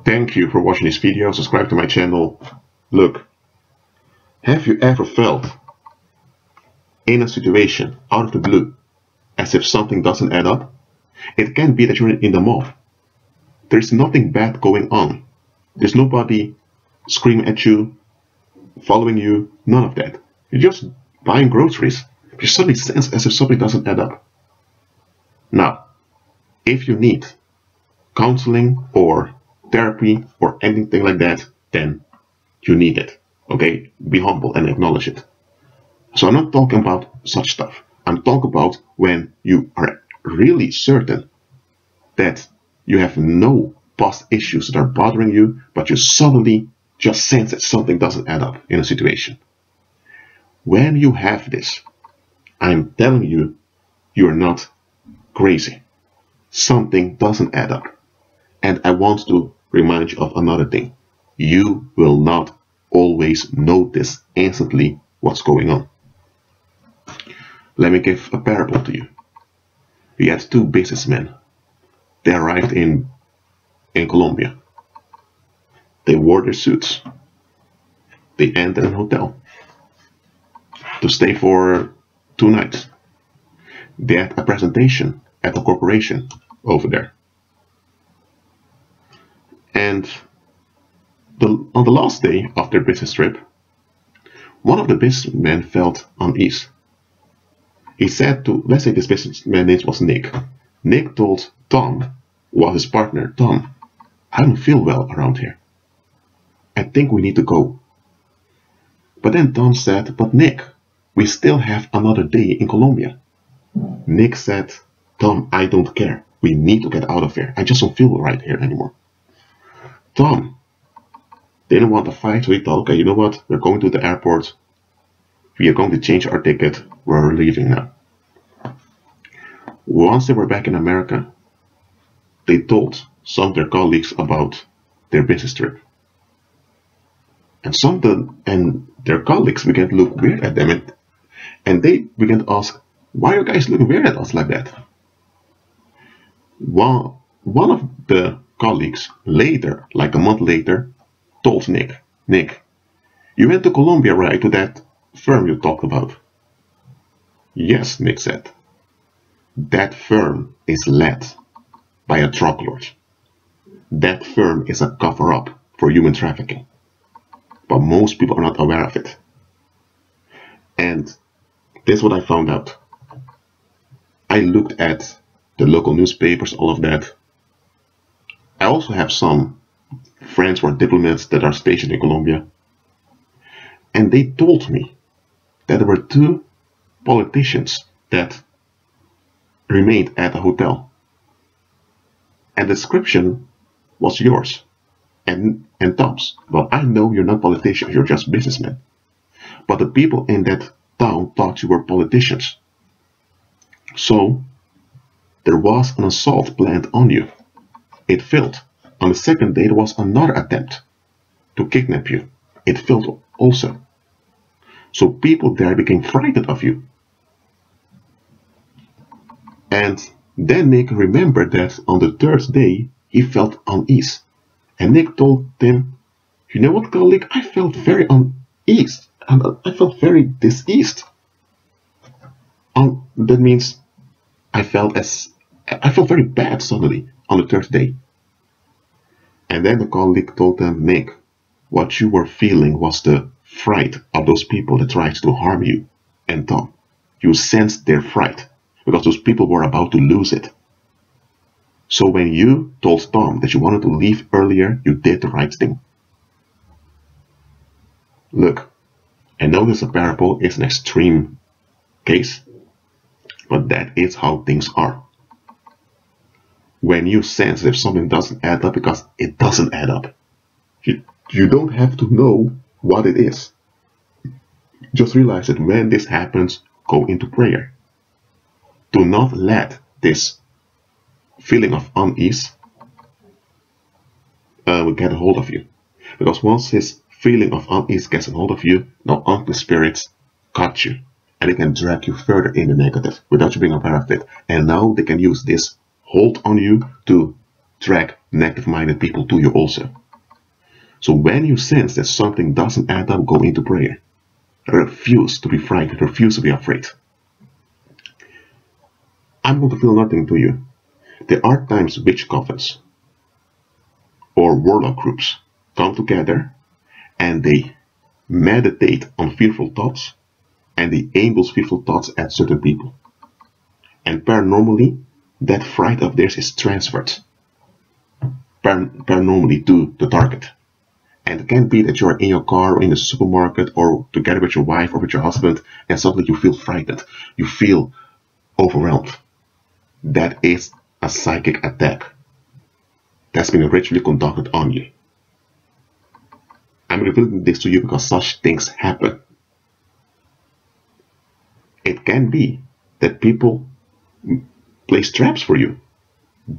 Thank you for watching this video. Subscribe to my channel. Look, have you ever felt in a situation out of the blue as if something doesn't add up? It can be that you're in the mall. There's nothing bad going on. There's nobody screaming at you, following you, none of that. You're just buying groceries. You suddenly sense as if something doesn't add up. Now, if you need counseling or therapy or anything like that, then you need it. Okay? Be humble and acknowledge it. So I'm not talking about such stuff. I'm talking about when you are really certain that you have no past issues that are bothering you, but you suddenly just sense that something doesn't add up in a situation. When you have this, I'm telling you, you're not crazy. Something doesn't add up. And I want to remind you of another thing. You will not always notice instantly what's going on. Let me give a parable to you. We had two businessmen. They arrived in Colombia. They wore their suits. They entered a hotel to stay for 2 nights. They had a presentation at the corporation over there. And on the last day of their business trip, one of the businessmen felt unease. He said to, let's say this businessman's name was Nick. Nick told Tom, who was his partner, Tom, I don't feel well around here. I think we need to go. But then Tom said, but Nick, we still have another day in Colombia. Nick said, Tom, I don't care. We need to get out of here. I just don't feel right here anymore. Tom didn't want to fight, so he thought, okay, you know what? We're going to the airport. We are going to change our ticket. We're leaving now. Once they were back in America, they told some of their colleagues about their business trip. And their colleagues began to look weird at them, and they began to ask, why are you guys looking weird at us like that? One of the colleagues later, like a month later, told Nick, you went to Colombia, right, to that firm you talked about? Yes, Nick said. That firm is led by a drug lord. That firm is a cover-up for human trafficking. But most people are not aware of it. And this is what I found out. I looked at the local newspapers, all of that. I also have some friends who are diplomats that are stationed in Colombia. And they told me that there were 2 politicians that remained at the hotel. And the description was yours and Tom's. Well, I know you're not politicians, you're just businessmen. But the people in that town thought you were politicians. So there was an assault planned on you. It failed. On the second day, there was another attempt to kidnap you. It failed also. So people there became frightened of you. And then Nick remembered that on the 3rd day, he felt unease. And Nick told him, you know what, colleague, I felt very uneased. And I felt very diseased. That means I felt very bad suddenly on the 3rd day. And then the colleague told them, Nick, what you were feeling was the fright of those people that tried to harm you and Tom. You sensed their fright because those people were about to lose it. So when you told Tom that you wanted to leave earlier, you did the right thing. Look, I know this parable is an extreme case, but that is how things are. When you sense if something doesn't add up, because it doesn't add up, you don't have to know what it is. Just realize that when this happens, go into prayer. Do not let this feeling of unease get a hold of you. Because once this feeling of unease gets a hold of you, now unclean spirits cut you. And they can drag you further in the negative without you being aware of it. And now they can use this hold on you to drag negative-minded people to you also. So when you sense that something doesn't add up, go into prayer. Refuse to be frightened, refuse to be afraid. I'm going to feel nothing to you. There are times witch covens or warlock groups come together and they meditate on fearful thoughts and they aim those fearful thoughts at certain people. And paranormally, that fright of theirs is transferred paranormally to the target. And it can be that you're in your car or in the supermarket or together with your wife or with your husband and suddenly you feel frightened. You feel overwhelmed. That is a psychic attack that's been ritually conducted on you. I'm revealing this to you because such things happen. It can be that people place traps for you,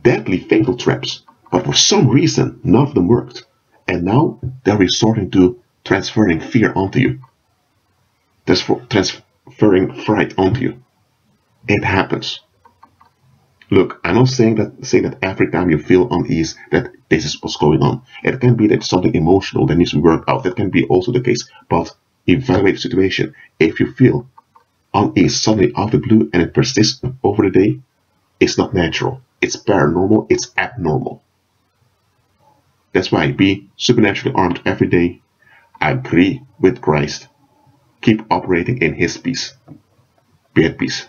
deadly fatal traps, but for some reason none of them worked. And now they're resorting to transferring fear onto you. Transferring fright onto you. It happens. Look, I'm not saying that every time you feel unease that this is what's going on. It can be that something emotional that needs to work out. That can be also the case. But evaluate the situation. If you feel unease suddenly out of the blue and it persists over the day, it's not natural. It's paranormal. It's abnormal. That's why be supernaturally armed every day. Agree with Christ. Keep operating in His peace. Be at peace.